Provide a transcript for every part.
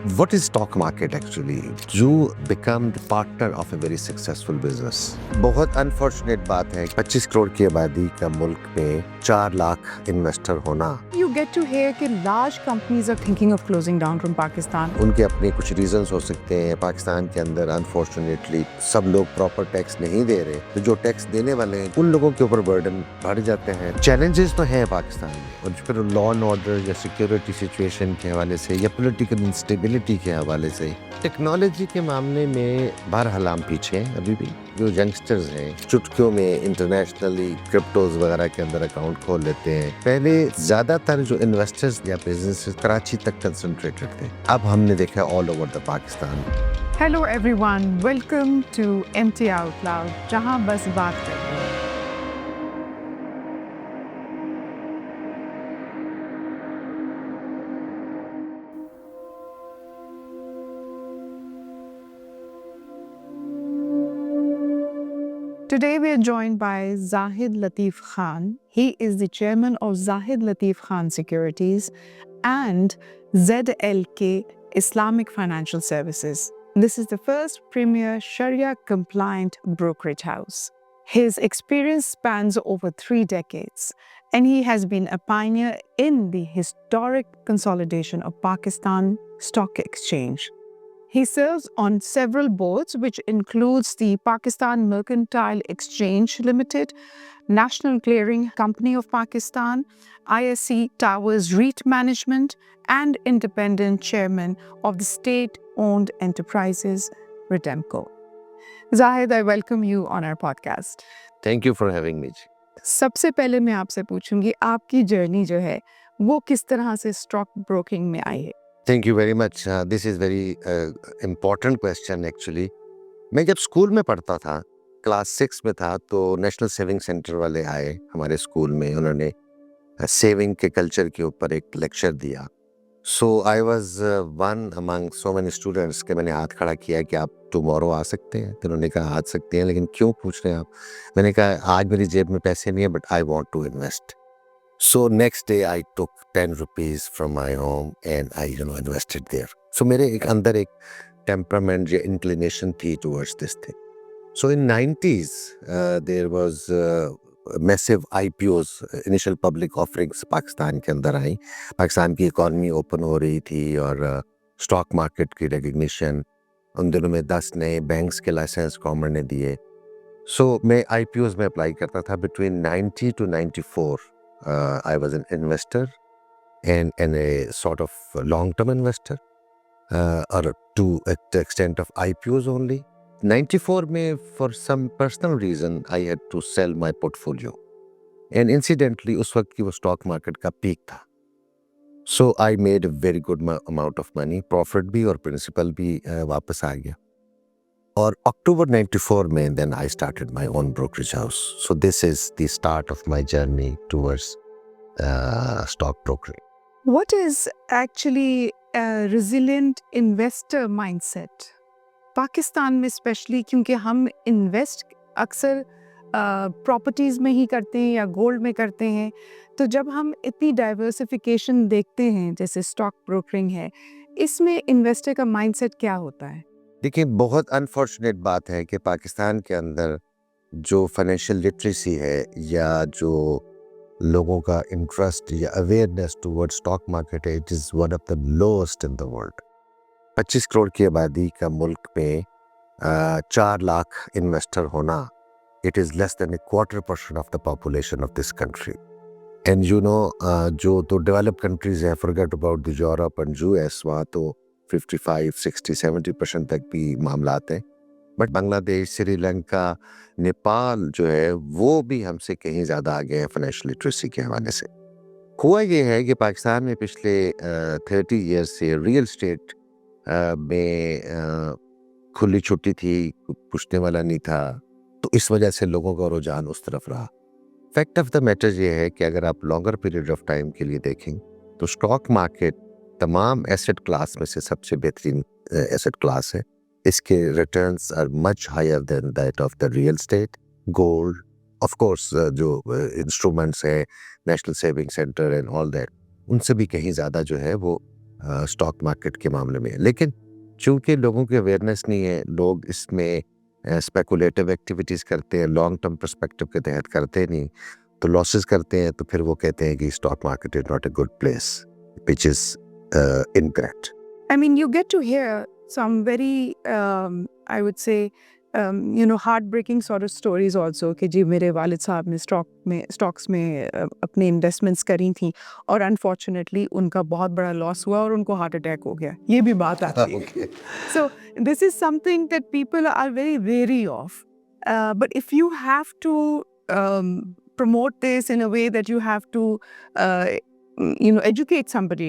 What is stock market actually? You become the partner of a very successful business. बहुत unfortunate बात है 25 करोड़ की आबादी का मुल्क में 4 लाख इन्वेस्टर होना। You get to hear कि large companies are thinking of closing down from Pakistan. उनके अपने कुछ रीजंस हो सकते हैं। पाकिस्तान के अंदर अनफॉर्चुनेटली सब लोग प्रॉपर टैक्स नहीं दे रहे, तो जो टैक्स देने वाले हैं उन लोगों के ऊपर बर्डन बढ़ जाते हैं। चैलेंजेस तो हैं पाकिस्तान में, और फिर लॉ एंड ऑर्डर या सिक्योरिटी सिचुएशन के हवाले से या पॉलिटिकल इंस्टेबिलिटी के हवाले से। टेक्नोलॉजी के मामले में बहरहाल हम पीछे हैं अभी भी। जो यंगस्टर्स हैं चुटकियों में इंटरनेशनली क्रिप्टोज वगैरह के अंदर अकाउंट खोल लेते हैं। पहले ज्यादातर जो इन्वेस्टर्स या बिजनेस कराची तक कंसंट्रेटेड थे, अब हमने देखा all over the Pakistan. Hello everyone, welcome to MT Out Loud, जहां बस बात करते हैं। Today we are joined by Zahid Latif Khan. He is the chairman of Zahid Latif Khan Securities and ZLK Islamic Financial Services. This is the first premier Sharia compliant brokerage house. His experience spans over 3 decades, and he has been a pioneer in the historic consolidation of Pakistan Stock Exchange. He serves on several boards, which includes the Pakistan Mercantile Exchange Limited, National Clearing Company of Pakistan, ISC Towers REIT Management, and independent chairman of the state-owned enterprises, Redemco. Zahid, I welcome you on our podcast. Thank you for having me. सबसे पहले मैं आपसे पूछूंगी, आपकी journey जो है वो किस तरह से स्टॉक ब्रोकिंग में आई है? Thank you very much. This is very important question actually. मैं जब स्कूल में पढ़ता था, क्लास 6 में था, तो नेशनल सेविंग सेंटर वाले आए हमारे स्कूल में। उन्होंने सेविंग के कल्चर के ऊपर एक लेक्चर दिया। So I was one among so many students के मैंने हाथ खड़ा किया कि आप टुमारो आ सकते हैं। तो उन्होंने कहा आ सकते हैं, लेकिन क्यों पूछ रहे हैं आप? मैंने कहा आज मेरी जेब में पैसे नहीं है, but I want to invest. So next day I took 10 rupees from my home and I invested there. So मेरे एक अंदर एक temperament या inclination थी towards this thing. So in 90s there was massive IPOs, initial public offerings Pakistan के अंदर आई। पाकिस्तान की economy open हो रही थी और स्टॉक मार्केट की रिकग्निशन, उन दिनों में 10 नए बैंक्स के लाइसेंस गवर्नमेंट ने दिए। सो मैं IPOs में अप्लाई करता था। Between 90 to 94 I was an investor and a sort of long-term investor, or to the extent of IPOs only. 94 में for some personal reason I had to sell my portfolio, and incidentally उस वक्त की वो stock market का peak था. So I made a very good amount of money, profit भी और principal भी वापस आ गया। और October 94 में then I started my own brokerage house. So this is the start of my journey towards stock brokering. What is actually a resilient investor mindset? Pakistan में specially, क्योंकि हम इन्वेस्ट अक्सर प्रॉपर्टीज़ में ही करते हैं या गोल्ड में करते हैं, तो जब हम इतनी डाइवर्सिफिकेशन देखते हैं जैसे स्टॉक ब्रोकरिंग है, इसमें इन्वेस्टर का माइंडसेट क्या होता है? देखिए, बहुत अनफॉर्चुनेट बात है कि पाकिस्तान के अंदर जो फाइनेंशियल लिटरेसी है या जो लोगों का इंटरेस्ट या अवेयरनेस टुवर्ड स्टॉक मार्केट है, it is one of the lowest in the world. 25 crore की आबादी का मुल्क में 4 लाख इन्वेस्टर होना, it is less than 1/4% of the population of this country. And जो तो डेवलप कंट्रीज़ हैं, forget about the Europe and US, वहाँ तो 55, 60, 70% तक भी मामलात हैं। बट बांग्लादेश, श्रीलंका, नेपाल जो है वो भी हमसे कहीं ज़्यादा आगे हैं फाइनेंशियल लिटरेसी के हवाले से। हुआ ये है कि पाकिस्तान में पिछले 30 ईयर्स से रियल स्टेट में खुली छुट्टी थी, पूछने वाला नहीं था, तो इस वजह से लोगों का रुझान उस तरफ रहा। फैक्ट ऑफ द मैटर ये है कि अगर आप लॉन्गर पीरियड ऑफ टाइम के लिए देखें तो स्टॉक मार्केट तमाम एसेट क्लास में से सबसे बेहतरीन एसेट क्लास है। इसके returns are much higher than that of the real estate, gold, of course जो इंस्ट्रूमेंट्स है, national saving centre and all that, उनसे भी कहीं ज़्यादा जो है वो स्टॉक मार्केट के मामले में। लेकिन चूंकि लोगों की अवेयरनेस नहीं है, लोग इसमें स्पेकुलेटिव एक्टिविटीज़ करते हैं, लॉन्ग टर्म पर्सपेक्टिव के तहत करते नहीं, तो लॉसेस करते हैं, तो फिर वो कहते हैं कि stock market is not a good place, which is incorrect. I mean, you get to hear some very, I would say, heartbreaking sort of stories also कि जी मेरे वालिद साहब ने स्टॉक्स में अपने इन्वेस्टमेंट्स करी थी और अनफॉर्चुनेटली उनका बहुत बड़ा लॉस हुआ और उनको हार्ट अटैक हो गया, ये भी बात आती है। Okay. So this is something that people are very wary of. But if you have to promote this in a way that you have to, educate somebody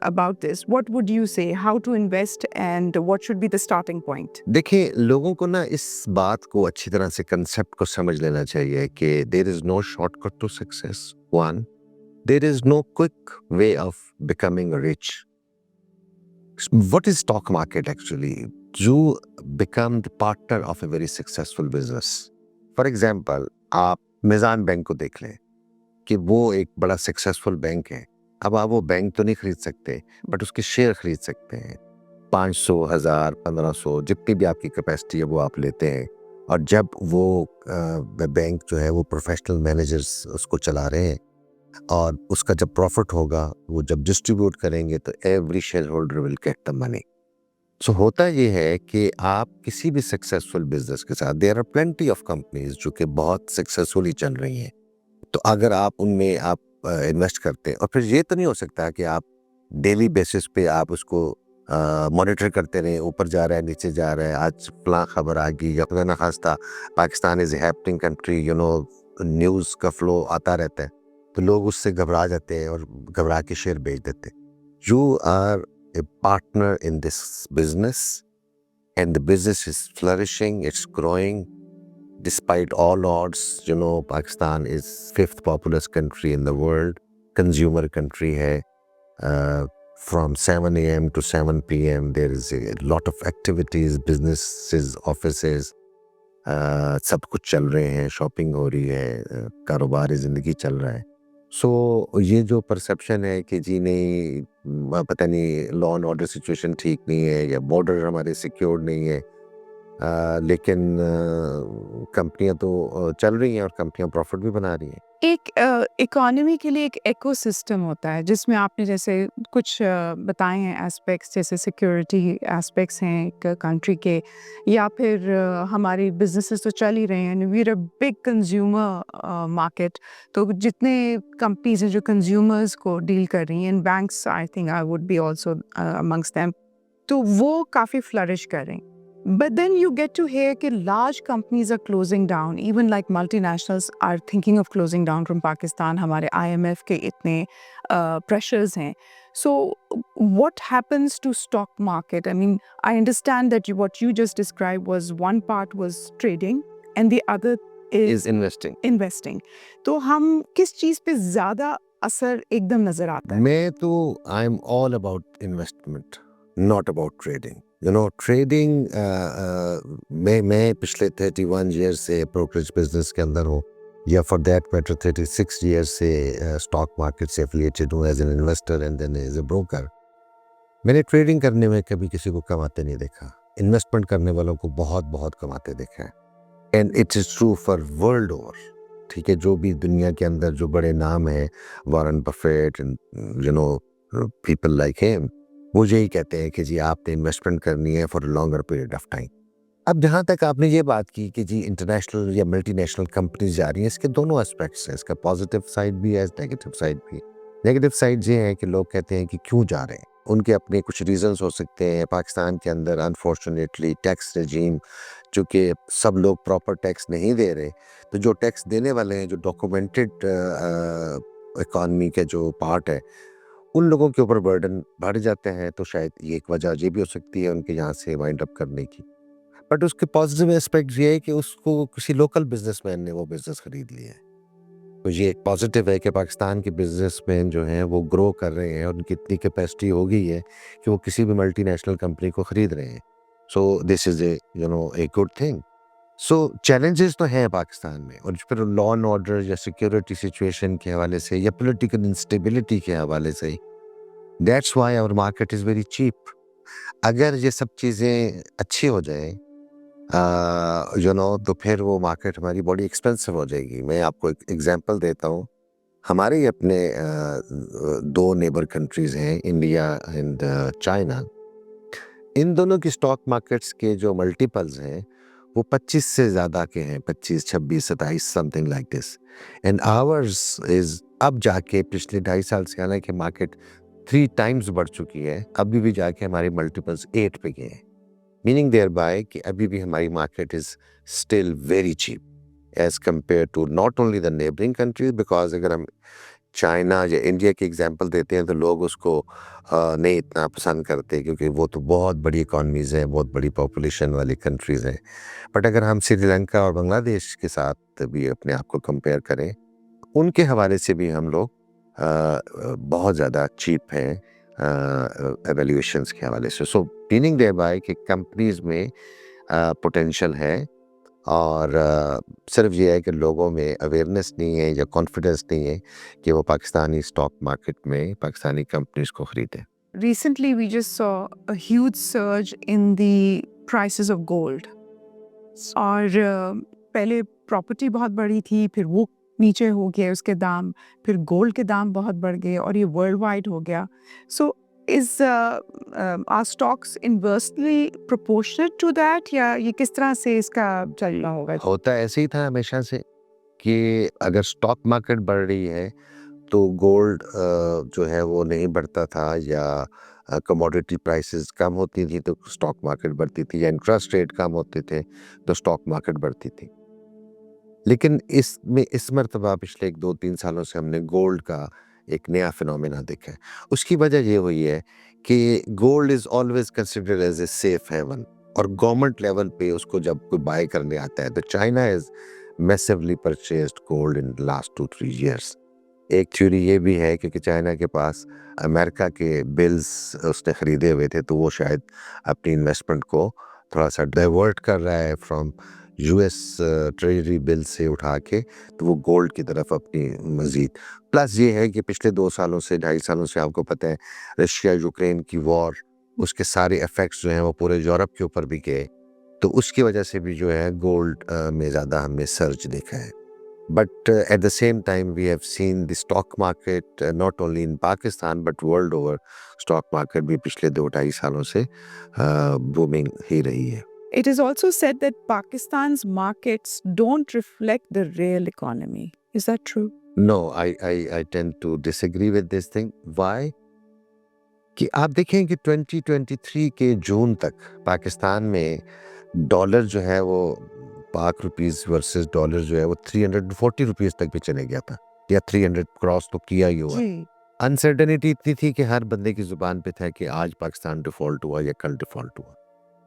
about this, what would you say? How to invest and what should be the starting point? देखिए, लोगों को ना इस बात को अच्छी तरह से कंसेप्ट को समझ लेना चाहिए कि there is no shortcut to success. One, there is no quick way of becoming rich. What is stock market actually? You become the partner of a very successful business. For example, आप मिजान bank को देख लें कि वो एक बड़ा successful bank है। अब आप वो बैंक तो नहीं खरीद सकते, बट उसके शेयर खरीद सकते हैं। 500, 1000, 1500, जितनी भी आपकी कैपेसिटी है वो आप लेते हैं। और जब वो बैंक जो है वो प्रोफेशनल मैनेजर्स उसको चला रहे हैं, और उसका जब प्रॉफिट होगा वो जब डिस्ट्रीब्यूट करेंगे तो every share holder will get the money. So होता ये है कि आप किसी भी सक्सेसफुल बिजनेस के साथ, there are plenty of companies जो कि बहुत सक्सेसफुली चल रही हैं, तो अगर आप उनमें आप इन्वेस्ट करते हैं, और फिर ये तो नहीं हो सकता कि आप डेली बेसिस पे आप उसको मॉनिटर करते रहें, ऊपर जा रहा है नीचे जा रहा है, आज फलां खबर आ गई या खुदा ना खास्ता Pakistan is a happening country, news का फ्लो आता रहता है, तो लोग उससे घबरा जाते हैं और घबरा के शेयर बेच देते हैं। You are a partner in this business and the business is flourishing, it's growing despite all odds. Pakistan is 5th populous country in the world, consumer country hai. From 7 a.m. to 7 p.m. there is a lot of activities, businesses, offices, सब कुछ चल रहे हैं, shopping हो रही है, कारोबार ज़िंदगी चल रहा है। सो ये जो परसेप्शन है कि जी नहीं, पता नहीं लॉ एंड ऑर्डर सिचुएशन ठीक नहीं है या बॉर्डर हमारे सिक्योर्ड नहीं है, लेकिन कंपनियां तो चल रही हैं और कंपनियां प्रॉफिट भी बना रही हैं। एक इकोनॉमी के लिए एक इकोसिस्टम होता है जिसमें आपने जैसे कुछ बताए हैं एस्पेक्ट्स, जैसे सिक्योरिटी एस्पेक्ट्स हैं एक कंट्री के, या फिर हमारी बिजनेसेस तो चल ही रहे हैं, we are a big consumer market, तो जितने कंपनीज हैं जो कंज्यूमर्स को डील कर रही हैं, banks I think I would be also amongst them, तो वो काफ़ी फ्लरिश कर रही हैं। But then you get to hear that large companies are closing down, even like multinationals are thinking of closing down from Pakistan. हमारे IMF के इतने pressures हैं. So what happens to stock market? I mean, I understand that what you just described was one part was trading and the other is investing. तो हम किस चीज़ पे ज़्यादा असर एकदम नज़र आता है? मैं तो I am all about investment, not about trading. Trading मैं पिछले 31 ईयर्स से ब्रोकरेज बिजनेस के अंदर हूँ, या फॉर दैट मैटर 36 ईयर्स से स्टॉक मार्केट से एफिलिएटेड हूँ as an investor and then as a broker. मैंने ट्रेडिंग करने में कभी किसी को कमाते नहीं देखा, इन्वेस्टमेंट करने वालों को बहुत बहुत कमाते देखा है, and it is true for world over. ठीक है, जो भी दुनिया के अंदर जो बड़े नाम हैं, Warren Buffett, people like him, वो यही कहते हैं कि जी आपने इन्वेस्टमेंट करनी है for longer period of time. अब जहाँ तक आपने ये बात की कि जी इंटरनेशनल या मल्टीनेशनल कंपनीज जा रही हैं, इसके दोनों एस्पेक्ट्स हैं, इसका पॉजिटिव साइड भी है, नेगेटिव साइड भी। नेगेटिव साइड ये है कि लोग कहते हैं कि क्यों जा रहे हैं, उनके अपने कुछ रीजंस हो सकते हैं। पाकिस्तान के अंदर अनफॉर्चुनेटली टैक्स रेजीम, चूँकि सब लोग प्रॉपर टैक्स नहीं दे रहे, तो जो टैक्स देने वाले हैं, जो डॉक्यूमेंटेड इकॉनमी के जो पार्ट है, उन लोगों के ऊपर बर्डन बढ़ जाते हैं। तो शायद ये एक वजह ये भी हो सकती है उनके यहाँ से वाइंड अप करने की। बट उसके पॉजिटिव एस्पेक्ट ये है कि उसको किसी लोकल बिजनेसमैन ने वो बिजनेस खरीद लिया है, तो ये एक पॉजिटिव है कि पाकिस्तान के बिजनेसमैन जो हैं वो ग्रो कर रहे हैं, उनकी इतनी कैपेसिटी हो गई है कि वो किसी भी मल्टीनेशनल कंपनी को खरीद रहे हैं। So this is a good thing. So challenges तो हैं पाकिस्तान में, और फिर लॉ एंड ऑर्डर या सिक्योरिटी सिचुएशन के हवाले से या पॉलिटिकल इंस्टेबिलिटी के हवाले से that's why our market is very cheap. अगर ये सब चीज़ें अच्छी हो जाएँ तो फिर वो मार्केट हमारी बड़ी एक्सपेंसिव हो जाएगी। मैं आपको एक एग्ज़ाम्पल देता हूँ। हमारे ही अपने 2 नेबर कंट्रीज़ हैं, इंडिया एंड चाइना। इन दोनों की स्टॉक मार्केट्स के जो मल्टीपल्स हैं, वो 25 से ज़्यादा के हैं, 25, 26, 27 something like this. And hours is अब जाके पिछले 2.5 साल से हालाँकि मार्केट 3 टाइम्स बढ़ चुकी है, अभी भी जाके हमारे मल्टीपल्स 8 पे गए हैं। मीनिंग देयरबाय कि अभी भी हमारी market is still very cheap as compare to not only the neighbouring countries, because अगर हम चाइना या इंडिया की एग्जांपल देते हैं तो लोग उसको नहीं इतना पसंद करते, क्योंकि वो तो बहुत बड़ी इकॉनमीज़ हैं, बहुत बड़ी पॉपुलेशन वाली कंट्रीज़ हैं। बट अगर हम श्रीलंका और बांग्लादेश के साथ भी अपने आप को कंपेयर करें, उनके हवाले से भी हम लोग बहुत ज़्यादा चीप हैं वैल्यूएशंस के हवाले से। सो मीनिंग देयरबाय कि कंपनीज़ में पोटेंशियल है, और सिर्फ ये है कि लोगों में अवेयरनेस नहीं है या कॉन्फिडेंस नहीं है कि वो पाकिस्तानी स्टॉक मार्केट में पाकिस्तानी कंपनीज को खरीदें। Recently, we just saw a huge surge in the prices of gold. और पहले प्रॉपर्टी बहुत बड़ी थी, फिर वो नीचे हो गए उसके दाम, फिर गोल्ड के दाम बहुत बढ़ गए और ये वर्ल्ड वाइड हो गया। So is our stocks inversely proportional to that, या ये किस तरह से इसका चलना होगा? होता ऐसे ही था हमेशा से कि अगर स्टॉक मार्केट बढ़ रही है तो गोल्ड जो है वो नहीं बढ़ता था, या कमोडिटी प्राइसेस कम होती थी तो स्टॉक मार्केट बढ़ती थी, या इंटरेस्ट रेट कम होते थे तो स्टॉक मार्केट बढ़ती थी। लेकिन इसमें इस मर्तबा पिछले 1-2-3 सालों से हमने गोल्ड का एक नया फिनोमेना देखा है। उसकी वजह ये हुई है कि gold is always considered as a safe haven, और गवर्नमेंट लेवल पे उसको जब कोई बाय करने आता है तो China has massively purchased gold in last 2-3 years. एक थ्योरी ये भी है क्योंकि चाइना के पास अमेरिका के बिल्स उसने खरीदे हुए थे, तो वो शायद अपनी इन्वेस्टमेंट को थोड़ा-सा डाइवर्ट कर रहा है फ्रॉम यूएस ट्रेजरी बिल से उठा के, तो वो गोल्ड की तरफ अपनी मज़ीद। प्लस ये है कि पिछले 2 सालों से 2.5 सालों से आपको पता है रशिया यूक्रेन की वॉर, उसके सारे इफ़ेक्ट्स जो हैं वो पूरे यूरोप के ऊपर भी गए। तो उसकी वजह से भी जो है गोल्ड में ज़्यादा हमने सर्ज देखा है। But at the same time, we have seen the stock market not only in Pakistan but world over, stock market भी पिछले 2-2.5 सालों से booming ही रही है। It is also said that Pakistan's markets don't reflect the real economy. Is that true? No, I tend to disagree with this thing. Why? कि आप देखें कि 2023 के जून तक पाकिस्तान में डॉलर जो है वो पाक रुपीस वर्सेस डॉलर जो है वो 340 रुपीस तक भी चले गया था, या 300 क्रॉस तो किया ही हुआ। जी। अनसर्टेनिटी इतनी थी कि हर बंदे की जुबान पे था कि आज पाकिस्तान डिफॉल्ट हुआ या कल डिफॉल्ट हुआ।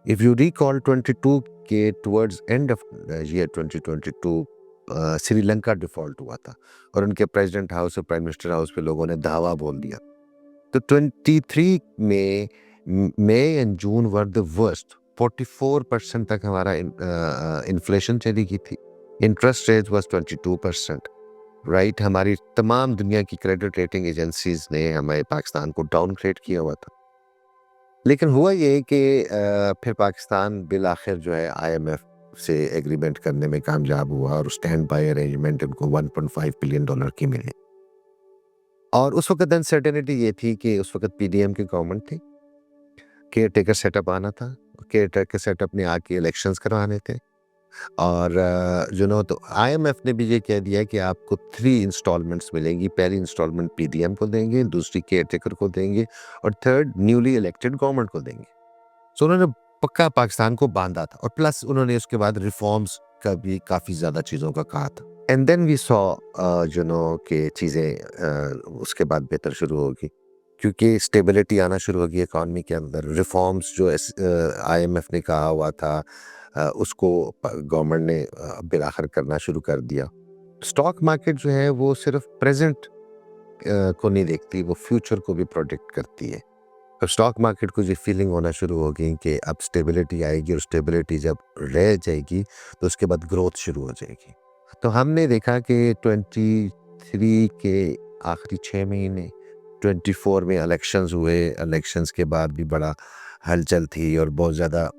इफ यू रिकॉल 22 के towards end of year 2022 Sri Lanka default हुआ था, और उनके प्रेसिडेंट हाउस और प्राइम मिनिस्टर हाउस पे लोगों ने धावा बोल दिया। तो 23 में May and June were the worst. 44% तक हमारा इन्फ्लेशन चली गई थी। Interest rate was 22%। राइट, हमारी तमाम दुनिया की क्रेडिट रेटिंग एजेंसीज ने हमें पाकिस्तान को डाउनग्रेड किया हुआ था। लेकिन हुआ ये कि फिर पाकिस्तान बिल आखिर जो है IMF से एग्रीमेंट करने में कामयाब हुआ, और स्टैंड बाय अरेंजमेंट उनको $1.5 बिलियन की मिली। और उस वक्त अनसर्टेनिटी ये थी कि उस वक्त PDM की गवर्नमेंट थी, केयर टेकर सेटअप आना था, केयर टेकर सेटअप ने आके इलेक्शंस करवाने थे, और तो IMF ने भी ये कह दिया कि आपको 3 इंस्टॉलमेंट्स मिलेंगी। पहली इंस्टॉलमेंट PDM को देंगे, दूसरी केयर टेकर को देंगे, और थर्ड न्यूली इलेक्टेड गवर्नमेंट को देंगे। सो उन्होंने पक्का पाकिस्तान को बांधा था, और प्लस उन्होंने उसके बाद रिफॉर्म्स का भी काफ़ी ज़्यादा चीज़ों का कहा था। एंड देन वी सॉ कि चीज़ें उसके बाद बेहतर शुरू होगी, क्योंकि स्टेबिलिटी आना शुरू होगी इकॉनमी के अंदर। रिफॉर्म्स जो IMF ने कहा हुआ था उसको गवर्नमेंट ने बिल आखिर करना शुरू कर दिया। स्टॉक मार्केट जो है वो सिर्फ प्रेजेंट को नहीं देखती, वो फ्यूचर को भी प्रोडिक्ट करती है। अब स्टॉक मार्केट को ये फीलिंग होना शुरू होगी कि अब स्टेबिलिटी आएगी, और स्टेबिलिटी जब रह जाएगी तो उसके बाद ग्रोथ शुरू हो जाएगी। तो हमने देखा कि 23 के आखिरी 6 महीने 24 में इलेक्शंस हुए, इलेक्शंस के बाद भी बड़ा हलचल थी और बहुत ज़्यादा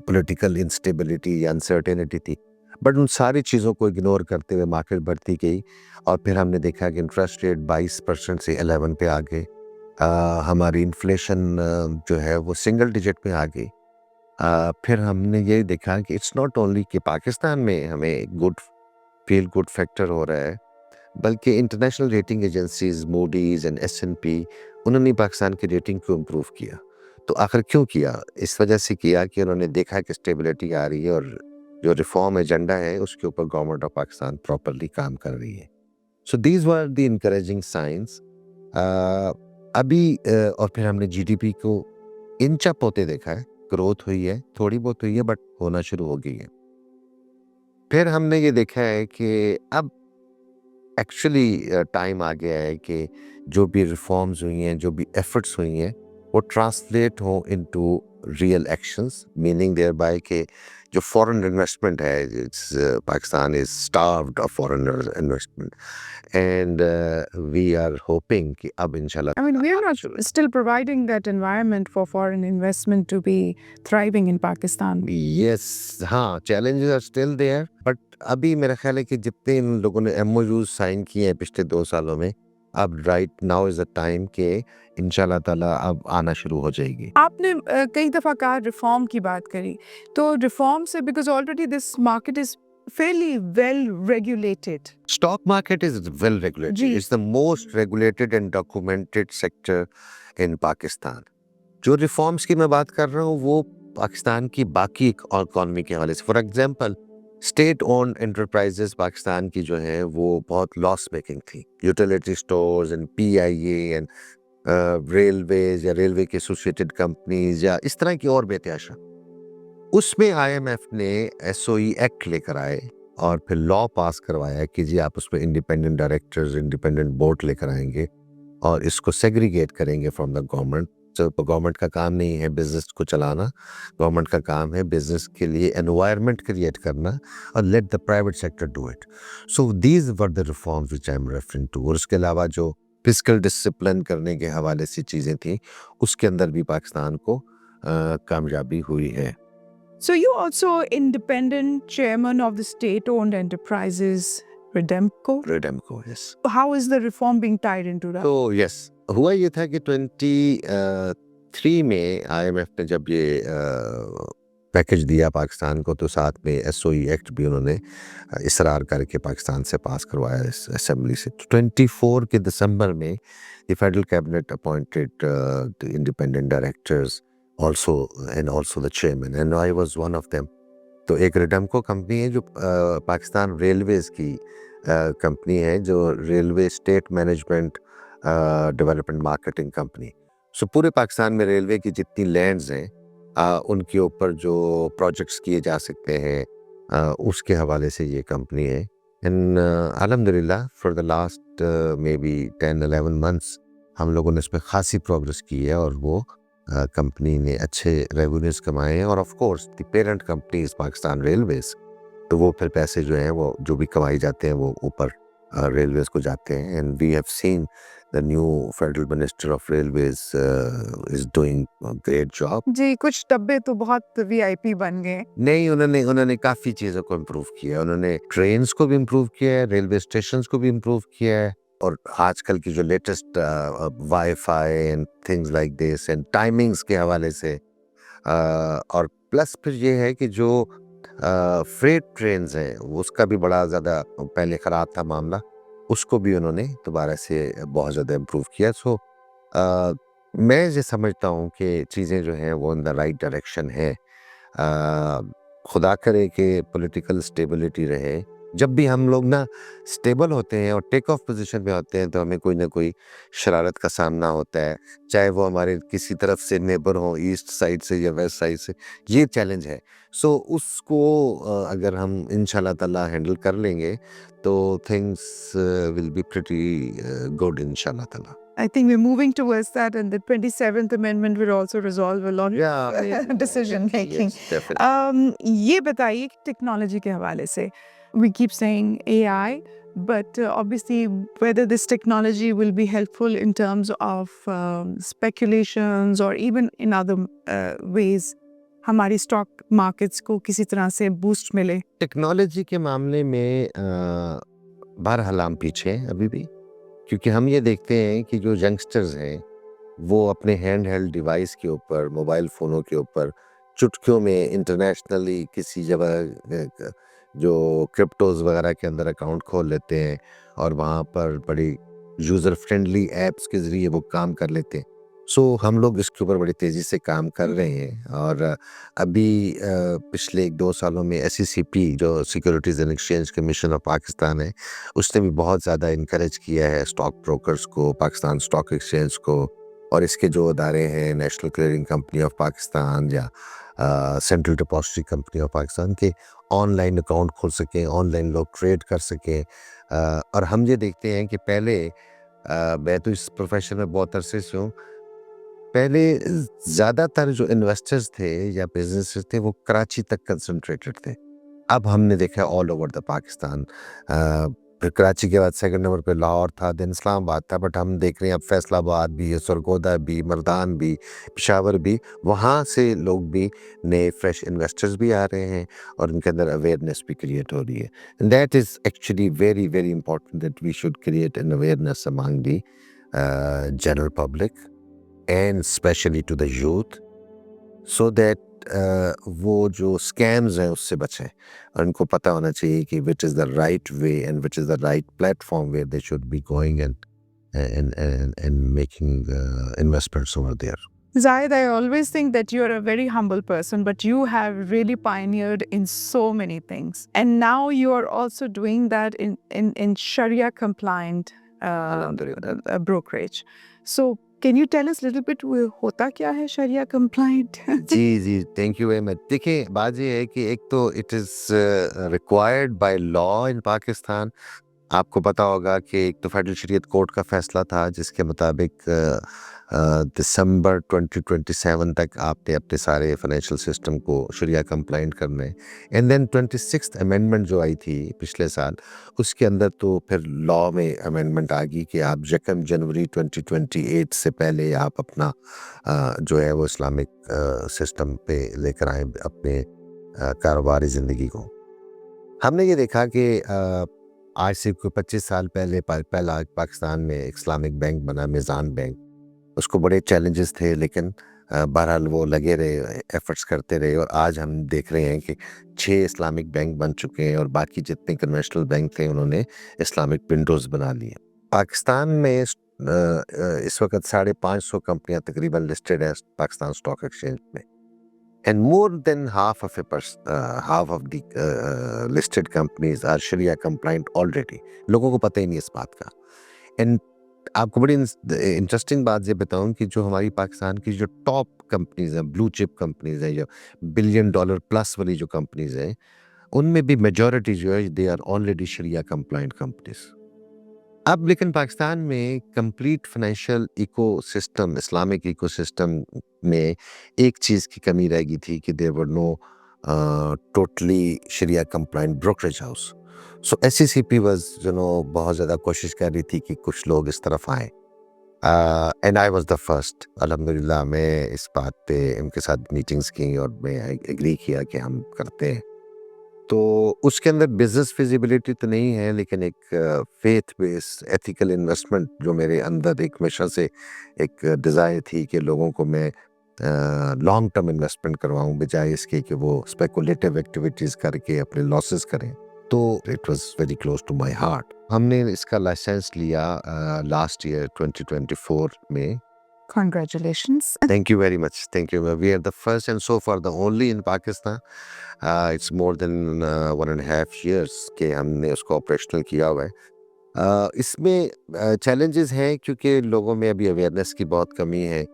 पॉलिटिकल इंस्टेबिलिटी या अनसर्टेनिटी थी, बट उन सारी चीज़ों को इग्नोर करते हुए मार्केट बढ़ती गई और फिर हमने देखा कि इंटरेस्ट रेट 22% से 11 पे आ गए। हमारी इन्फ्लेशन जो है वो सिंगल डिजिट में आ गई। फिर हमने ये देखा कि इट्स नॉट ओनली कि पाकिस्तान में हमें फील गुड फैक्टर हो रहा है, बल्कि international rating agencies Moody's and S&P उन्होंने पाकिस्तान की रेटिंग को इम्प्रूव किया। तो आखिर क्यों किया? इस वजह से किया कि उन्होंने देखा कि स्टेबिलिटी आ रही है और जो रिफॉर्म एजेंडा है उसके ऊपर गवर्नमेंट ऑफ पाकिस्तान प्रॉपरली काम कर रही है। सो these were the encouraging science. और फिर हमने GDP को इंच अप होते देखा है, ग्रोथ हुई है, थोड़ी बहुत हुई है बट होना शुरू हो गई है। फिर हमने ये देखा है कि अब एक्चुअली टाइम आ गया है कि जो भी रिफॉर्म्स हुई हैं, जो भी एफर्ट्स हुई हैं, वो ट्रांसलेट हो into real actions, meaning there by कि जो फॉरेन इन्वेस्टमेंट है, Pakistan is starved of foreign investment and we are hoping कि अब इंशाल्लाह I mean, we are not still providing that environment for foreign investment to be thriving in Pakistan. Yes, हाँ, challenges are still there, but अभी मेरा ख्याल है कि जितने इन लोगों ने MOUs साइन किए हैं पिछले 2 सालों में, अब right now is the time के इंशाल्लाह ताला अब आना शुरू हो जाएगी। आपने कई दफ़ा कहा रिफॉर्म की बात करी, तो रिफॉर्म से because already this market is fairly well regulated. Stock market is well regulated. जी। It's the most regulated and documented sector in Pakistan. जो रिफॉर्म्स की मैं बात कर रहा हूँ वो पाकिस्तान की बाकी इकॉनमी के हवाले से, for example state owned enterprises Pakistan की जो है वो बहुत लॉस मेकिंग थी। Utility stores and PIA and railways या रेलवे के एसोसिएटेड कंपनीज या इस तरह की और बेतहाशा, उसमें IMF ने SOE एक्ट लेकर आए और फिर लॉ पास करवाया कि जी आप उसमें इंडिपेंडेंट डायरेक्टर्स, इंडिपेंडेंट बोर्ड लेकर आएंगे और इसको सेग्रीगेट करेंगे फ्रॉम द गवर्नमेंट। तो गवर्नमेंट का काम नहीं है बिजनेस को चलाना, गवर्नमेंट का काम है बिजनेस के लिए एनवायरनमेंट क्रिएट करना और let the private sector do it. So these were the reforms which I am referring to. और उसके अलावा जो फिस्कल डिसिप्लिन करने के हवाले से चीज़ें थी उसके अंदर भी पाकिस्तान को कामयाबी हुई है। So you also independent chairman of the state-owned enterprises Redemco. Redemco, yes. How is the reform being tied into that? तो यस, हुआ ये था कि 23 में IMF ने जब ये पैकेज दिया पाकिस्तान को तो साथ में SOE एक्ट भी उन्होंने इसरार करके पाकिस्तान से पास करवाया इस असेंबली से। तो 24 के दिसंबर में the federal cabinet appointed the independent directors also and also the chairman and I was one of them। तो एक रेडमको कंपनी है जो पाकिस्तान रेलवेज की कंपनी है, जो railway state management development marketing company. So पूरे पाकिस्तान में रेलवे की जितनी लैंड्स हैं उनके ऊपर जो प्रोजेक्ट्स किए जा सकते हैं उसके हवाले से ये कंपनी है। एंड अल्हम्दुलिल्लाह for the last may be 10-11 months हम लोगों ने इस पर खासी प्रोग्रेस की है और वो कंपनी ने अच्छे रेवेन्यूज कमाए हैं। और of course the parent company is Pakistan railways, तो वो फिर पैसे जो हैं वो जो भी कमाई जाते हैं वो ऊपर रेलवेज को जाते हैं। And we have seen the new federal minister of railways is doing great job. जी, कुछ डब्बे तो बहुत VIP बन गए। नहीं, उन्होंने काफ़ी चीज़ों को इम्प्रूव किया है। उन्होंने ट्रेन्स को भी इम्प्रूव किया है, रेलवे स्टेशंस को भी इम्प्रूव किया है और आजकल की जो latest wifi and things like this and timings के हवाले से और प्लस फिर ये है कि जो फ्रेट ट्रेन्स हैं उसका भी बड़ा ज़्यादा पहले ख़राब था मामला, उसको भी उन्होंने दोबारा से बहुत ज़्यादा इम्प्रूव किया। सो मैं ये समझता हूँ कि चीज़ें जो हैं वो इन द राइट डायरेक्शन है। खुदा करे कि पॉलिटिकल स्टेबिलिटी रहे। जब भी हम लोग ना स्टेबल होते हैं और टेक ऑफ पोजीशन में होते हैं तो हमें कोई ना कोई शरारत का सामना होता है, चाहे वो हमारे किसी तरफ से नेबर हो, ईस्ट साइड से या वेस्ट साइड से, ये चैलेंज है। सो उसको अगर हम इंशाल्लाह ताला हैंडल कर लेंगे तो things will be pretty good इंशाल्लाह ताला। I think we're moving towards that, and the 27th Amendment will also resolve a lot of decision making. Yes, definitely. ये बताइए कि टेक्नोलॉजी के हवाले से we keep saying AI, but obviously, whether this technology will be helpful in terms of speculations or even in other ways, हमारी stock markets को किसी तरह से बूस्ट मिले. टेक्नोलॉजी के मामले में बहरहाल हम पीछे हैं अभी भी, क्योंकि हम ये देखते हैं कि जो यंगस्टर्स हैं वो अपने हैंड हेल्ड डिवाइस के ऊपर, मोबाइल फ़ोनों के ऊपर चुटकियों में इंटरनेशनली किसी जगह जो क्रिप्टोज़ वगैरह के अंदर अकाउंट खोल लेते हैं और वहाँ पर बड़ी यूज़र फ्रेंडली ऐप्स के ज़रिए वो काम कर लेते हैं. सो हम लोग इसके ऊपर बड़ी तेज़ी से काम कर रहे हैं और अभी पिछले 1-2 सालों में SECP जो securities and exchange commission of Pakistan है, उसने भी बहुत ज़्यादा इनकरेज किया है स्टॉक ब्रोकर्स को, पाकिस्तान स्टॉक एक्सचेंज को और इसके जो अदारे हैं national clearing company of Pakistan या central depository company of Pakistan के ऑनलाइन अकाउंट खोल सकें, ऑनलाइन लोग ट्रेड कर सकें. और हम ये देखते हैं कि पहले मैं तो इस प्रोफेशन में बहुत अरसे से हूँ, पहले ज़्यादातर जो इन्वेस्टर्स थे या बिजनेसेस थे वो कराची तक कंसंट्रेटेड थे. अब हमने देखा ऑल ओवर द पाकिस्तान. फिर कराची के बाद सेकंड नंबर पे लाहौर था, देन इस्लामाबाद था, बट हम देख रहे हैं अब फैसलाबाद भी है, सरगोदा भी, मर्दान भी, पेशावर भी, वहाँ से लोग भी नए फ्रेश इन्वेस्टर्स भी आ रहे हैं और उनके अंदर अवेयरनेस भी क्रिएट हो रही है. And that is actually very very important that we should create an awareness among the general public and specially to the youth, so that वो जो स्कैम्स हैं उससे बचें और उनको पता होना चाहिए कि which is the right way and which is the right platform where they should be going and making investments over there. Zahid, I always think that you're a very humble person, but you have really pioneered in so many things. And now you are also doing that in Sharia compliant Alhamdulillah. brokerage. So, can you tell us a little bit होता क्या है Sharia compliant? जी, thank you very much. देखिए, बात ये है कि एक तो it is required by law in Pakistan. आपको पता होगा कि एक तो फेडरल शरीयत कोर्ट का फैसला था जिसके मुताबिक दिसंबर 2027 तक आपने अपने सारे फाइनेंशियल सिस्टम को शरिया कंप्लाइंट करना है. एंड देन 26th अमेंडमेंट जो आई थी पिछले साल, उसके अंदर तो फिर लॉ में अमेंडमेंट आ गई कि आप 1 जनवरी 2028 से पहले आप अपना जो है वो इस्लामिक सिस्टम पे लेकर आए अपने कारोबारी ज़िंदगी को. हमने ये देखा कि आज से कोई 25 साल पहले पहला पाकिस्तान में इस्लामिक बैंक बना, मीज़ान बैंक. उसको बड़े चैलेंजेस थे लेकिन बहरहाल वो लगे रहे, एफर्ट्स करते रहे और आज हम देख रहे हैं कि 6 इस्लामिक बैंक बन चुके हैं और बाकी जितने कन्वेंशनल बैंक थे उन्होंने इस्लामिक विंडोज़ बना लिए. पाकिस्तान में इस वक्त 550 कंपनियां तकरीबन लिस्टेड है पाकिस्तान स्टॉक एक्सचेंज में. And more than half of the listed companies are Sharia compliant already. लोगों को पता ही नहीं इस बात का. And आपको बड़ी इंटरेस्टिंग बात ये बताऊं कि जो हमारी पाकिस्तान की जो टॉप कंपनीज हैं, ब्लू चिप कंपनीज हैं, जो $1 बिलियन प्लस वाली जो कंपनीज हैं, उनमें भी मेजॉरिटी जो है they are already sharia compliant companies. अब लेकिन पाकिस्तान में complete financial ecosystem, Islamic ecosystem में एक चीज़ की कमी रह गई थी कि there were no totally sharia compliant brokerage house. So SECP was बहुत ज़्यादा कोशिश कर रही थी कि कुछ लोग इस तरफ आए. And I was the first. अल्हम्दुलिल्लाह मैं इस बात पे इनके साथ मीटिंग्स की और मैं एग्री किया कि हम करते हैं. तो उसके अंदर बिजनेस फिजिबिलिटी तो नहीं है लेकिन एक फेथ बेस्ड एथिकल इन्वेस्टमेंट जो मेरे अंदर एक हमेशा से एक डिज़ायर थी कि लोगों को मैं लॉन्ग टर्म इन्वेस्टमेंट करवाऊं बजाय इसके कि वो स्पेकुलेटिव एक्टिविटीज़ करके अपने लॉसेस करें. तो it was very close to my heart. हमने इसका लाइसेंस लिया लास्ट ईयर 2024 में. Congratulations. Thank you very much. Thank you. We are the first and so far the only in Pakistan. It's more than 1.5 years के हमने उसको operational किया हुआ है. इसमें चैलेंजेस हैं क्योंकि लोगों में अभी अवेयरनेस की बहुत कमी है.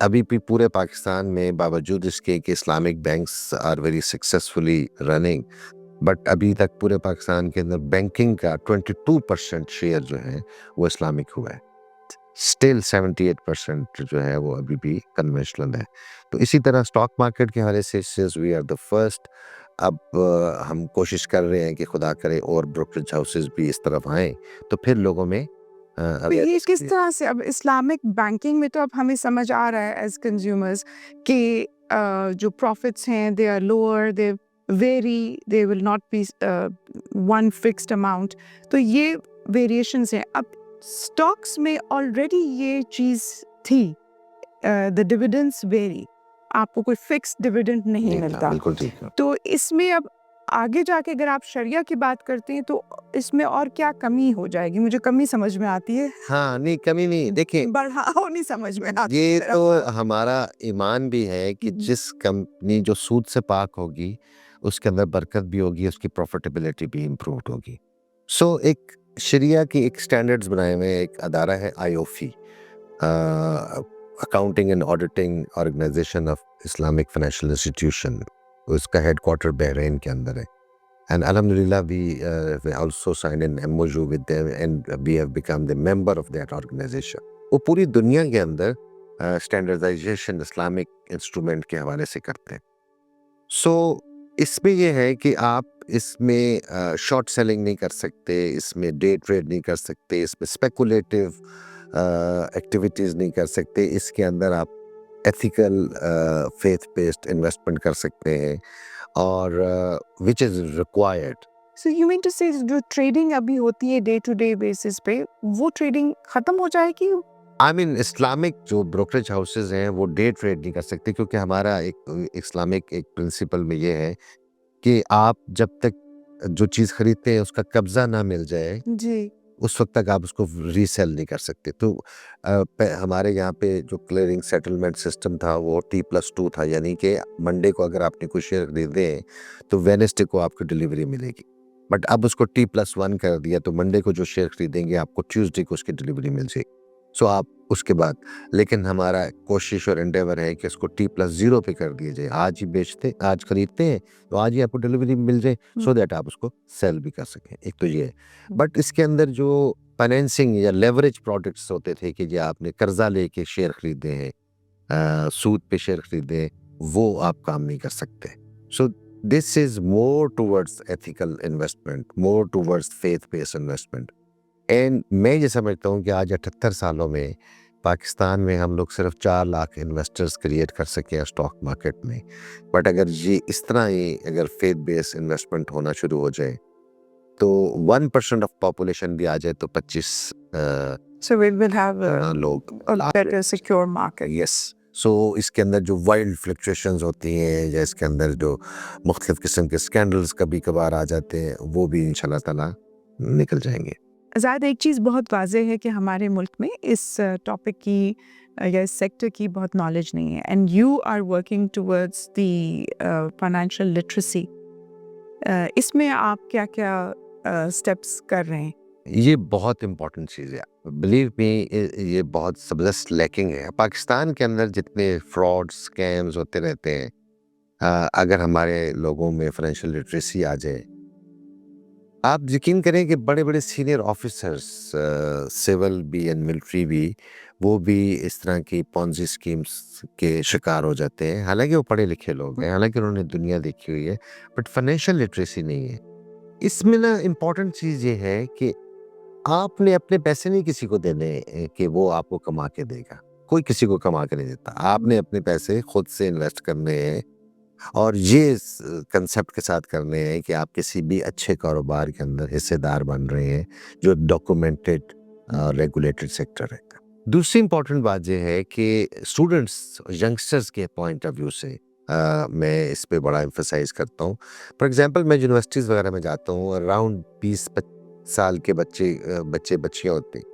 अभी भी पूरे पाकिस्तान में बावजूद इसके कि Islamic banks are very successfully running, but अभी तक पूरे पाकिस्तान के अंदर बैंकिंग का 22% शेयर जो है वो इस्लामिक हुआ है. स्टिल 78% जो है वो अभी भी कन्वेंशनल है. तो इसी तरह स्टॉक मार्केट के हवाले से वी आर द फर्स्ट अब हम कोशिश कर रहे हैं कि खुदा करे और ब्रोकरेज हाउसेस भी इस तरफ आएँ, तो फिर लोगों में तो ये अवेयरनेस किस क्रिएट। तरह से अब इस्लामिक बैंकिंग में तो अब हमें समझ आ रहा है एज कंज्यूमर्स कि जो प्रॉफिट्स हैं they are lower, they very, they will not be one fixed amount, तो ये वेरिएशंस हैं। अब स्टॉक्स में ऑलरेडी ये चीज़ थी, द डिविडेंड्स वेरी, आपको कोई फिक्स्ड डिविडेंड नहीं जी हाँ, मिलता। बिल्कुल ठीक है। तो इसमें अब आगे जाके अगर आप शरिया की बात करते हैं तो इसमें और क्या कमी हो जाएगी? मुझे कमी समझ में आती है, हाँ, नहीं कमी नहीं, देखिए बढ़ाओ नहीं समझ में आती ये मेरा। तो हमारा ईमान भी है कि जिस कंपनी जो सूद से पाक होगी, उसके अंदर बरकत भी होगी, उसकी प्रॉफिटेबिलिटी भी इम्प्रूव्ड होगी। सो एक शरिया की एक स्टैंडर्ड्स बनाए हुए एक अदारा है आईओफी, accounting and auditing organisation of Islamic financial institution. उसका हेडक्वार्टर बहरीन के अंदर है। And Alhamdulillah, we also signed an MOU with them and we have become the member of that organization. वो पूरी दुनिया के अंदर स्टैंडर्डाइजेशन इस्लामिक इंस्ट्रूमेंट के हवाले से करते हैं। सो इसमें ये है कि आप इसमें शॉर्ट सेलिंग नहीं कर सकते, इसमें डे ट्रेड नहीं कर सकते, इसमें स्पेकुलेटिव एक्टिविटीज़ नहीं कर सकते। इसके अंदर आप एथिकल फेथ बेस्ड इन्वेस्टमेंट कर सकते हैं और which is required. So you mean to say जो ट्रेडिंग अभी होती है डे टू डे बेसिस पे, वो ट्रेडिंग खत्म हो जाएगी? आई मीन इस्लामिक जो ब्रोकरेज हाउसेज हैं वो डे ट्रेड नहीं कर सकते, क्योंकि हमारा एक इस्लामिक एक प्रिंसिपल में ये है कि आप जब तक जो चीज़ खरीदते हैं उसका कब्जा ना मिल जाए, जी। उस वक्त तक आप उसको रीसेल नहीं कर सकते। तो हमारे यहाँ पे जो क्लियरिंग सेटलमेंट सिस्टम था वो T+2 था, यानी कि मंडे को अगर आपने कुछ शेयर खरीदे हैं तो वेडनेसडे को आपको डिलीवरी मिलेगी। बट अब उसको T+1 कर दिया, तो मंडे को जो शेयर खरीदेंगे आपको ट्यूसडे को उसकी डिलीवरी मिल जाएगी। सो आप उसके बाद, लेकिन हमारा कोशिश और एंडेवर है कि उसको T+0 पे कर दिया जाए। आज ही बेचते, आज खरीदते हैं तो आज ही आपको डिलीवरी मिल जाए, सो दैट आप उसको सेल भी कर सकें। एक तो ये है। बट इसके अंदर जो फाइनेंसिंग या लेवरेज प्रोडक्ट्स होते थे कि जो आपने कर्जा लेके शेयर खरीदे हैं, सूद पे शेयर खरीदे हैं, वो आप काम नहीं कर सकते। So this is more towards ethical investment, more towards faith based investment. And मैं ये समझता हूँ कि आज 78 सालों में पाकिस्तान में हम लोग सिर्फ 4 लाख इन्वेस्टर्स क्रिएट कर सके हैं स्टॉक मार्केट में। बट अगर ये इस तरह ही अगर फेथ बेस्ड इन्वेस्टमेंट होना शुरू हो जाए तो 1% ऑफ पॉपुलेशन भी आ जाए तो 25 सो वी विल हैव लोग a better secure market. Yes. So इसके अंदर जो वाइल्ड फ्लक्चुएशंस होती हैं या इसके अंदर जो मुख्तलिफ किस्म के स्कैंडल्स कभी कभार आ जाते हैं, वो भी इंशाल्लाह ताला निकल जाएंगे। ज़ाहिद एक चीज़ बहुत वाज़ेह है कि हमारे मुल्क में इस टॉपिक की या इस सेक्टर की बहुत नॉलेज नहीं है, and you are working towards the financial literacy. इसमें आप क्या-क्या स्टेप्स कर रहे हैं? ये बहुत इंपॉर्टेंट चीज़ है, बिलीव मी। ये बहुत ज़बरदस्त लैकिंग है पाकिस्तान के अंदर। जितने फ्रॉड स्कैम्स होते रहते हैं, अगर हमारे लोगों में फाइनेंशियल लिटरेसी आ जाए, आप यकीन करें कि बड़े बड़े सीनियर ऑफिसर्स, सिविल भी एंड मिलिट्री भी, वो भी इस तरह की पॉन्जी स्कीम्स के शिकार हो जाते हैं। हालांकि वो पढ़े लिखे लोग हैं, हालांकि उन्होंने दुनिया देखी हुई है, बट फाइनेंशियल लिटरेसी नहीं है। इसमें ना इम्पॉर्टेंट चीज़ ये है कि आपने अपने पैसे नहीं किसी को देने कि वो आपको कमा के देगा। कोई किसी को कमा के नहीं देता। आपने अपने पैसे खुद से इन्वेस्ट करने हैं और ये कंसेप्ट के साथ करने हैं कि आप किसी भी अच्छे कारोबार के अंदर हिस्सेदार बन रहे हैं जो डॉक्यूमेंटेड रेगुलेटेड सेक्टर है। दूसरी इंपॉर्टेंट बात यह है कि स्टूडेंट्स, यंगस्टर्स के पॉइंट ऑफ व्यू से मैं इस पे बड़ा एम्फसाइज करता हूँ। फॉर एग्जांपल मैं यूनिवर्सिटीज़ वगैरह में जाता हूँ, अराउंड 20 साल के बच्चियाँ होती हैं।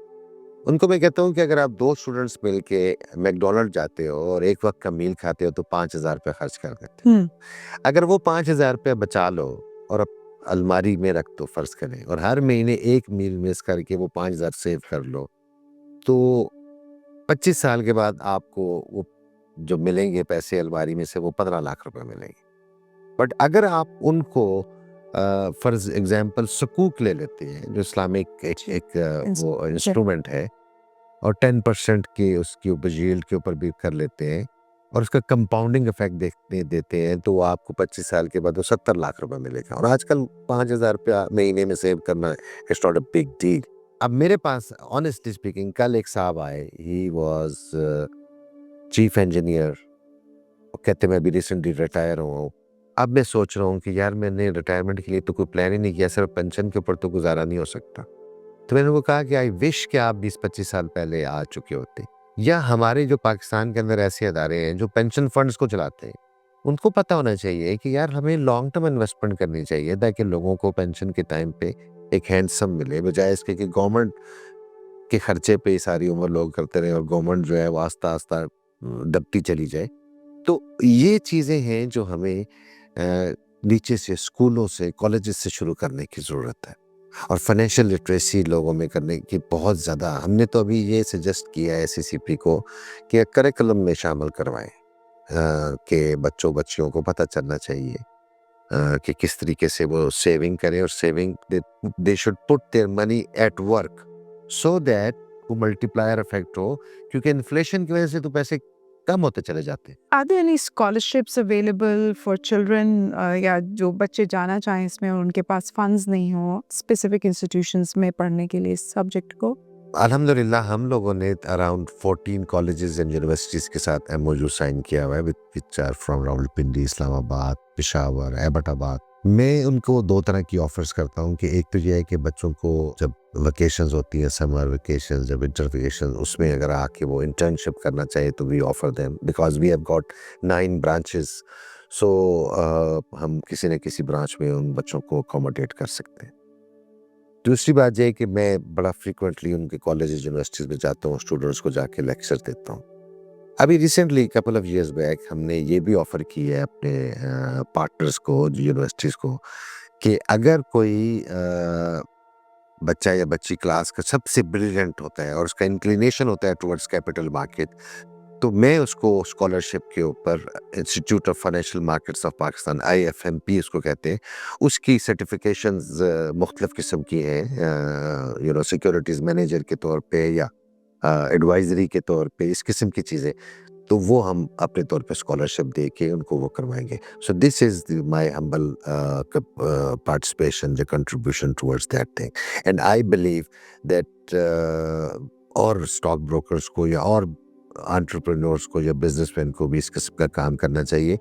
उनको मैं कहता हूँ कि अगर आप 2 स्टूडेंट्स मिल के मैकडॉनल्ड जाते हो और एक वक्त का मील खाते हो तो 5,000 रुपये खर्च कर देते हो। अगर वो 5,000 रुपये बचा लो और अब अलमारी में रख दो, फर्ज करें, और हर महीने एक मील मिस करके वो 5,000 सेव कर लो, तो 25 साल के बाद आपको वो जो मिलेंगे पैसे अलमारी में से, वो 15 लाख रुपए मिलेंगे। बट अगर आप उनको फर्ज एग्जाम्पल सकूक ले लेते हैं, जो इस्लामिक वो इंस्ट्रूमेंट है, और 10% के उसके ऊपर यील्ड के ऊपर भी कर लेते हैं, और उसका कंपाउंडिंग इफेक्ट देखने देते हैं तो वो आपको 25 साल के बाद वो 70 लाख रुपए मिलेगा। और आजकल 5,000 रुपया महीने में सेव करना it's not a big deal. अब मेरे पास ऑनेस्टली स्पीकिंग कल एक साहब आए, ही वाज चीफ इंजीनियर, कहते मैं अभी रिसेंटली रिटायर हुआ हूँ। अब मैं सोच रहा हूँ कि यार मैंने रिटायरमेंट के लिए तो कोई प्लान ही नहीं किया, सिर्फ पेंशन के ऊपर तो गुजारा नहीं हो सकता। तो मैंने उनको कहा कि आई विश कि आप 20-25 साल पहले आ चुके होते। या हमारे जो पाकिस्तान के अंदर ऐसे अदारे हैं जो पेंशन फंड्स को चलाते हैं, उनको पता होना चाहिए कि यार हमें लॉन्ग टर्म इन्वेस्टमेंट करनी चाहिए ताकि लोगों को पेंशन के टाइम पे एक हैंडसम मिले, बजाय इसके कि गवर्नमेंट के खर्चे पे सारी उम्र लोग करते रहे और गवर्नमेंट जो है वो आस्ता-आस्ता दबती चली जाए। तो ये चीज़ें हैं जो हमें नीचे से स्कूलों से, कॉलेजेस से शुरू करने की ज़रूरत है। और फाइनेंशियल लिटरेसी लोगों में करने की बहुत ज़्यादा, हमने तो अभी ये सजेस्ट किया है एससीसीपी को कि करिकुलम में शामिल करवाएं, कि बच्चों बच्चियों को पता चलना चाहिए कि किस तरीके से वो सेविंग करें और saving they should put their money at work so that वो मल्टीप्लायर इफेक्ट हो, क्योंकि इन्फ्लेशन की वजह से तो पैसे कम होते चले जाते हैं। Are there any scholarships available for children या जो बच्चे जाना चाहें इसमें और उनके पास फंड्स नहीं हो स्पेसिफिक इंस्टीट्यूशंस में पढ़ने के लिए इस सब्जेक्ट को? अल्हम्दुलिल्लाह हम लोगों ने अराउंड 14 कॉलेजेस एंड यूनिवर्सिटीज़ के साथ एमओयू साइन किया हुआ है which are from Rawalpindi, Islamabad, Peshawar, Abbottabad. मैं उनको 2 तरह की ऑफर्स करता हूँ कि एक तो ये है कि बच्चों को जब वेकेशंस होती हैं, समर वेकेशंस, जब विंटर वेकेशंस, उसमें अगर आके वो इंटर्नशिप करना चाहे तो we offer them because we have got 9 branches. So हम किसी न किसी ब्रांच में उन बच्चों को अकोमोडेट कर सकते हैं। दूसरी बात ये है कि मैं बड़ा फ्रीक्वेंटली उनके कॉलेजेस यूनिवर्सिटीज़ में जाता हूँ, स्टूडेंट्स को जाके लेक्चर देता हूँ। अभी recently couple of years back हमने ये भी ऑफ़र की है अपने पार्टनर्स को, यूनिवर्सिटीज़ को, कि अगर कोई बच्चा या बच्ची क्लास का सबसे ब्रिलियंट होता है और उसका इंक्लिनेशन होता है टुवर्ड्स कैपिटल मार्केट, तो मैं उसको स्कॉलरशिप के ऊपर institute of financial markets of Pakistan, IFMP उसको कहते हैं, उसकी सर्टिफिकेशंस मुख्तलिफ किस्म की हैं, सिक्योरिटीज़ मैनेजर के तौर पे या एडवाइजरी के तौर पे, इस किस्म की चीज़ें, तो वो हम अपने तौर पे स्कॉलरशिप दे के उनको वो करवाएंगे। सो this is my humble participation, the contribution towards that thing. And I believe that और स्टॉक ब्रोकर्स को या और एंटरप्रेन्योर्स को या बिजनेसमैन को भी इस किस्म का काम करना चाहिए,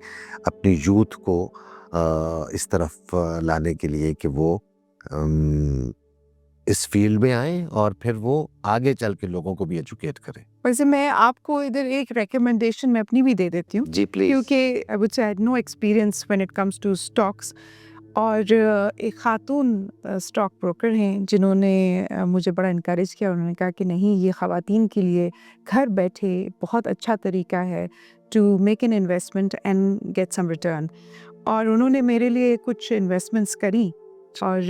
अपनी यूथ को इस तरफ लाने के लिए कि वो इस फील्ड में आएँ और फिर वो आगे चल के लोगों को भी एजुकेट करें। वैसे मैं आपको इधर एक रिकमेंडेशन मैं अपनी भी दे देती हूँ जी प्लीज। क्योंकि I would say I had no experience when it comes to stocks और एक खातून स्टॉक ब्रोकर हैं जिन्होंने मुझे बड़ा इनकरेज किया। उन्होंने कहा कि नहीं, ये ख़वातीन के लिए घर बैठे बहुत अच्छा तरीका है to make an investment and get some return. और उन्होंने मेरे लिए कुछ इन्वेस्टमेंट्स करी और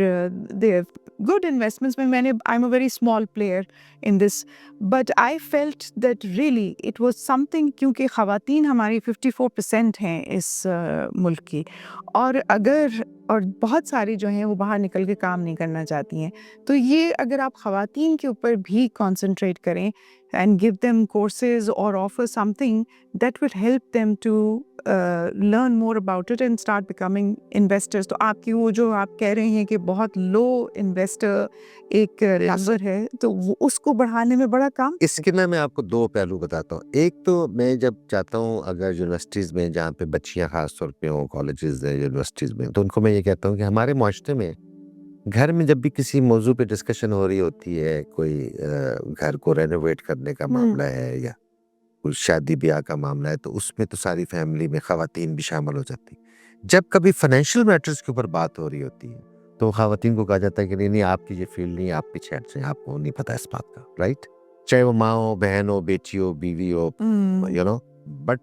दे गुड इन्वेस्टमेंट्स में मैंने I am a very small player in this but I felt that really it was something, क्योंकि ख़वातीन हमारी 54% हैं इस मुल्क की और बहुत सारी जो हैं वो बाहर निकल के काम नहीं करना चाहती हैं। तो ये अगर आप ख़वातीन के ऊपर भी कंसंट्रेट करें and give them courses or offer something that will help them to learn more about it and start becoming investors। तो आपकी वो जो आप कह रहे हैं कि बहुत लो इन्वेस्टर एक नंबर है, तो वो उसको बढ़ाने में बड़ा काम। इसके ना मैं आपको 2 पहलू बताता हूँ। एक तो मैं जब जाता हूँ अगर यूनिवर्सिटीज़ में जहाँ पे बच्चियाँ ख़ास तौर पे हों, कॉलेजेस हैं, यूनिवर्सिटीज़ में, तो उनको मैं ये कहता हूँ कि हमारे माशरे में घर में जब भी किसी मौजू पे डिस्कशन हो रही होती है, कोई घर को रेनोवेट करने का मामला है या कोई शादी-ब्याह का मामला है, तो उसमें तो सारी फैमिली में ख़वातीन भी शामिल हो जाती हैं। जब कभी फाइनेंशियल मैटर्स के ऊपर बात हो रही होती है, तो ख़वातीन को कहा जाता है कि नहीं, नहीं आपकी ये फ़ील्ड नहीं है, आप पीछे हट जाएँ, आपको नहीं पता इस बात का, राइट? चाहे वो माँ हो, बहन हो, बेटी हो, बीवी हो, बट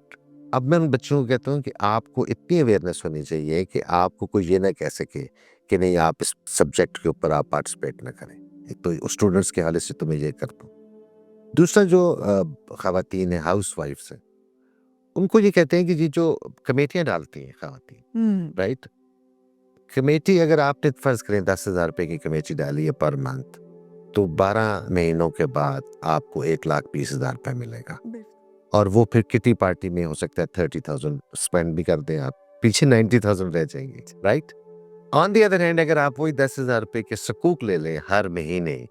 अब मैं उन बच्चों को कहता हूँ कि आपको इतनी अवेयरनेस होनी चाहिए कि आपको कोई ये ना कह सके कि नहीं आप इस सब्जेक्ट के ऊपर आप पार्टिसिपेट ना करें। एक तो स्टूडेंट्स के हवाले से तो मैं ये करता हूँ। दूसरा जो ख़वातीन हैं, हाउसवाइफ्स हैं, उनको ये कहते हैं कि ये जो कमेटियाँ डालती हैं ख़वातीन, राइट? कमेटी अगर आपने फ़र्ज़ करें 10,000 रुपए की कमेटी डाली है पर मंथ, तो 12 महीनों के बाद आपको 1,20,000 रुपए मिलेगा। और वो फिर किटी पार्टी में हो सकता है 30,000 स्पेंड भी कर दें आप, पीछे 90,000 रह जाएंगे, right? On the other hand अगर आप वही 10,000 रुपए के सकूक ले लें हर महीने,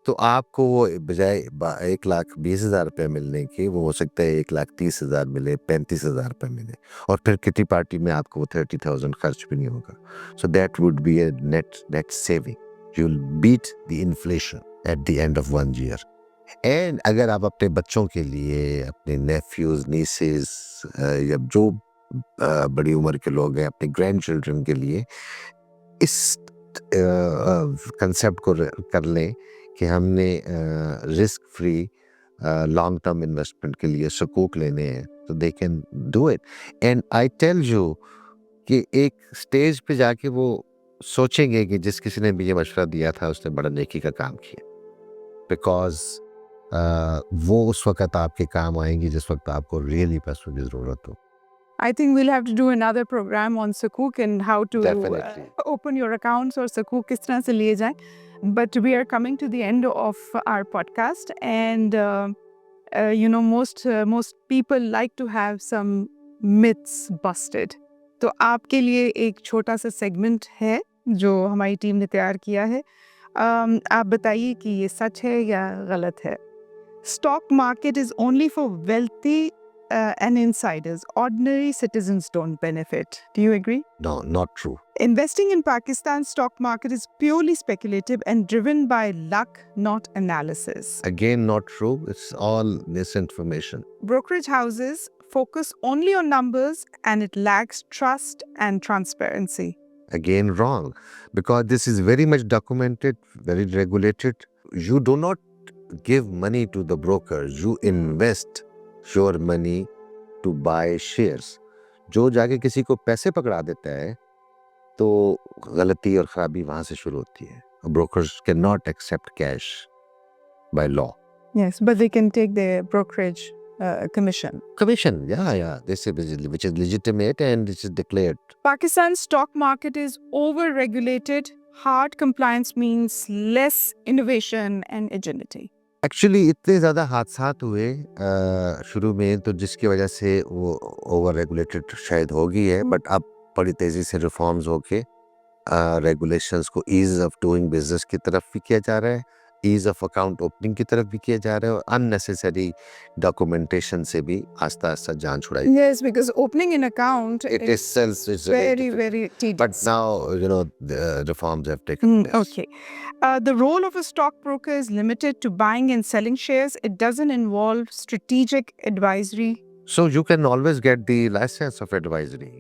तो आपको वो बजाय 1,20,000 रुपये मिलने के वो हो सकता है 1,30,000 मिले, 35,000 रुपये मिले, और फिर किटी पार्टी में आपको वो 30,000 खर्च भी नहीं होगा. So that would be a net saving. You will beat the inflation at the end of 1 year. And अगर आप अपने बच्चों के लिए, अपने नेफ्यूज नीसेस या जो बड़ी उम्र के लोग हैं, अपने ग्रैंड चिल्ड्रन के लिए इस कंसेप्ट को कर लें कि हमने risk free long term investment के लिए सकूक लेने हैं, तो they can do it. And I tell you कि एक स्टेज पे जाके वो सोचेंगे कि जिस किसी ने भी ये मशवरा दिया था उसने बड़ा नेकी का काम किया, बिकॉज वो उस वक्त आपके काम आएंगी जिस वक्त आपको रियली पैसों की ज़रूरत हो. I think we'll have to do another program on Sukuk and how to Definitely. open your accounts or Sukuk किस तरह से लिए जाए. But we are coming to the end of our podcast, and most people like to have some myths busted. तो आपके लिए एक छोटा सा सेगमेंट है जो हमारी टीम ने तैयार किया है. आप बताइए कि ये सच है या गलत है. Stock market is only for wealthy and insiders. Ordinary citizens don't benefit. Do you agree? No, not true. Investing in Pakistan's stock market is purely speculative and driven by luck, not analysis. Again, not true. It's all misinformation. Brokerage houses focus only on numbers and it lacks trust and transparency. Again, wrong. Because this is very much documented, very regulated. You do not give money to the brokers. You invest your money to buy shares. जो जाके किसी को पैसे पकड़ा देता है, तो गलती और खराबी वहां से शुरू होती है. Brokers cannot accept cash by law. Yes, but they can take their brokerage commission. Commission, yeah. This is which is legitimate and it is declared. Pakistan's stock market is over-regulated. Hard compliance means less innovation and agility. Actually इतने ज़्यादा हादसात हुए शुरू में, तो जिसकी वजह से वो ओवर रेगुलेटेड शायद हो गई है, बट अब बड़ी तेज़ी से रिफॉर्म्स होके रेगुलेशंस को ईज़ ऑफ डूइंग बिजनेस की तरफ भी किया जा रहा है, ईज़ ऑफ अकाउंट ओपनिंग की तरफ भी किया जा रहा है, और अननेसेसरी डॉक्यूमेंटेशन से भी आस्ता आस्ता जान छुड़ाई. Yes, because opening an account It itself is very, difficult. very tedious. But now, the reforms have taken place. Okay. The role of a stockbroker is limited to buying and selling shares. It doesn't involve strategic advisory. So you can always get the license of advisory.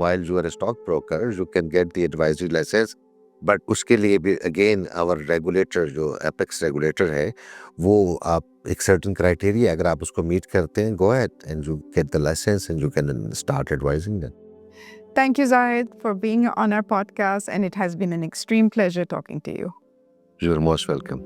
While you are a stockbroker, you can get the advisory license. But उसके लिए भी again our regulator जो apex regulator है, वो आप एक certain criteria अगर आप उसको meet करते हैं, go ahead and you get the license and you can start advising them. Thank you, Zahid, for being on our podcast, and it has been an extreme pleasure talking to you. You are most welcome.